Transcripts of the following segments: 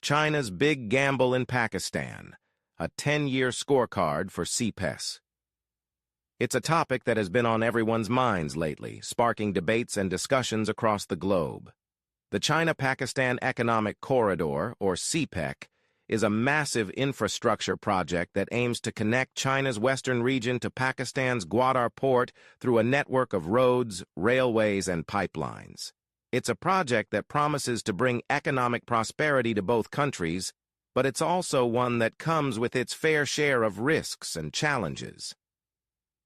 China's big gamble in Pakistan, a 10-year scorecard for CPEC. It's a topic that has been on everyone's minds lately, sparking debates and discussions across the globe. The China-Pakistan Economic Corridor, or CPEC, is a massive infrastructure project that aims to connect China's western region to Pakistan's Gwadar port through a network of roads, railways, and pipelines. It's a project that promises to bring economic prosperity to both countries, but it's also one that comes with its fair share of risks and challenges.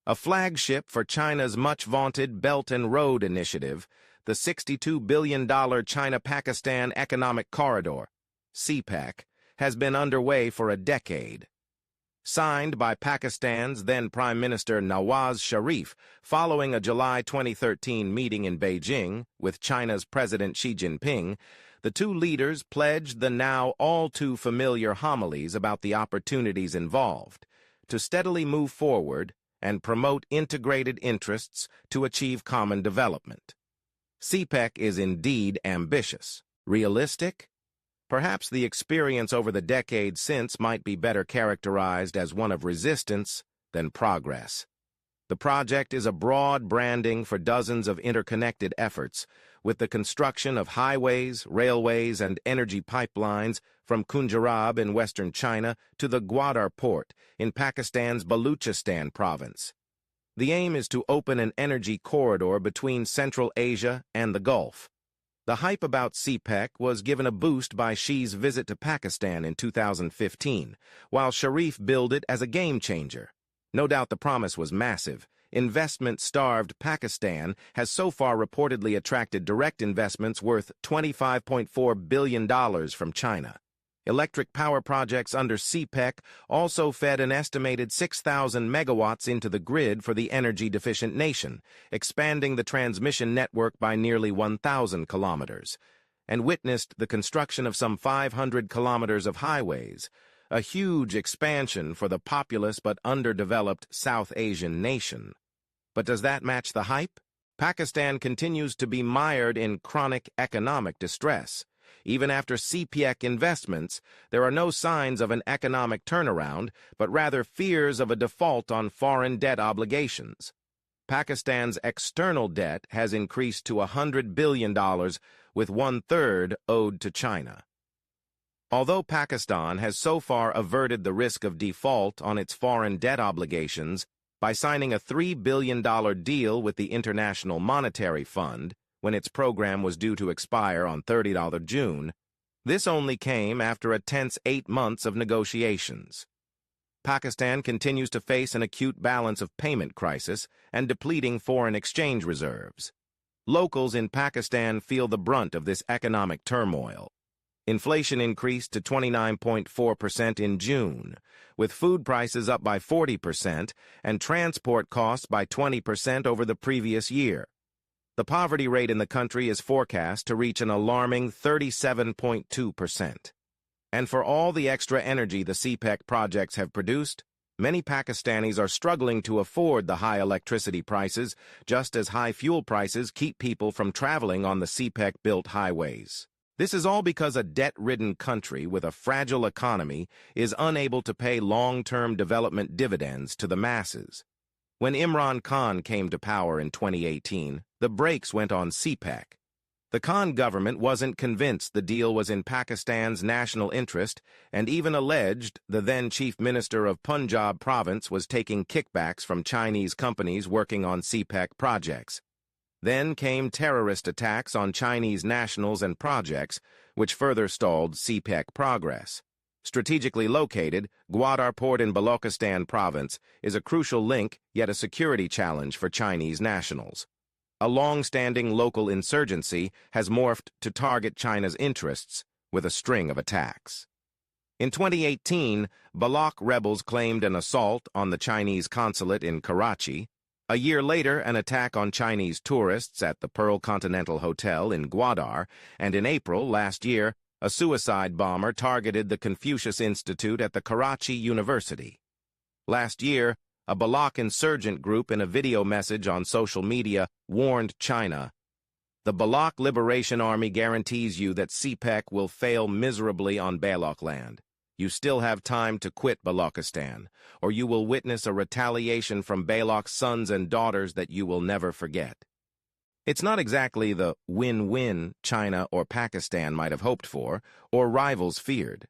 A flagship for China's much-vaunted Belt and Road Initiative, the $62 billion China-Pakistan Economic Corridor, CPEC, has been underway for a decade. Signed by Pakistan's then Prime Minister Nawaz Sharif following a July 2013 meeting in Beijing with China's President Xi Jinping, the two leaders pledged the now all-too-familiar homilies about the opportunities involved to steadily move forward and promote integrated interests to achieve common development. CPEC is indeed ambitious. Realistic? Perhaps the experience over the decades since might be better characterized as one of resistance than progress. The project is a broad branding for dozens of interconnected efforts, with the construction of highways, railways, and energy pipelines from Punjab in western China to the Gwadar port in Pakistan's Baluchistan province. The aim is to open an energy corridor between Central Asia and the Gulf. The hype about CPEC was given a boost by Xi's visit to Pakistan in 2015, while Sharif billed it as a game-changer. No doubt the promise was massive. Investment-starved Pakistan has so far reportedly attracted direct investments worth $25.4 billion from China. Electric power projects under CPEC also fed an estimated 6,000 megawatts into the grid for the energy-deficient nation, expanding the transmission network by nearly 1,000 kilometers, and witnessed the construction of some 500 kilometers of highways, a huge expansion for the populous but underdeveloped South Asian nation. But does that match the hype? Pakistan continues to be mired in chronic economic distress. Even after CPEC investments, there are no signs of an economic turnaround, but rather fears of a default on foreign debt obligations. Pakistan's external debt has increased to $100 billion, with one-third owed to China. Although Pakistan has so far averted the risk of default on its foreign debt obligations by signing a $3 billion deal with the International Monetary Fund, when its program was due to expire on 30 June, this only came after a tense 8 months of negotiations. Pakistan continues to face an acute balance of payment crisis and depleting foreign exchange reserves. Locals in Pakistan feel the brunt of this economic turmoil. Inflation increased to 29.4% in June, with food prices up by 40% and transport costs by 20% over the previous year. The poverty rate in the country is forecast to reach an alarming 37.2%. And for all the extra energy the CPEC projects have produced, many Pakistanis are struggling to afford the high electricity prices, just as high fuel prices keep people from traveling on the CPEC-built highways. This is all because a debt-ridden country with a fragile economy is unable to pay long-term development dividends to the masses. When Imran Khan came to power in 2018, the brakes went on CPEC. The Khan government wasn't convinced the deal was in Pakistan's national interest and even alleged the then Chief Minister of Punjab province was taking kickbacks from Chinese companies working on CPEC projects. Then came terrorist attacks on Chinese nationals and projects, which further stalled CPEC progress. Strategically located, Gwadar Port in Balochistan province is a crucial link, yet a security challenge for Chinese nationals. A long-standing local insurgency has morphed to target China's interests with a string of attacks. In 2018, Baloch rebels claimed an assault on the Chinese consulate in Karachi. A year later, an attack on Chinese tourists at the Pearl Continental Hotel in Gwadar, and in April last year, a suicide bomber targeted the Confucius Institute at the Karachi University. Last year, a Baloch insurgent group in a video message on social media warned China, The Baloch Liberation Army guarantees you that CPEC will fail miserably on Baloch land. You still have time to quit Balochistan, or you will witness a retaliation from Baloch's sons and daughters that you will never forget. It's not exactly the win-win China or Pakistan might have hoped for, or rivals feared.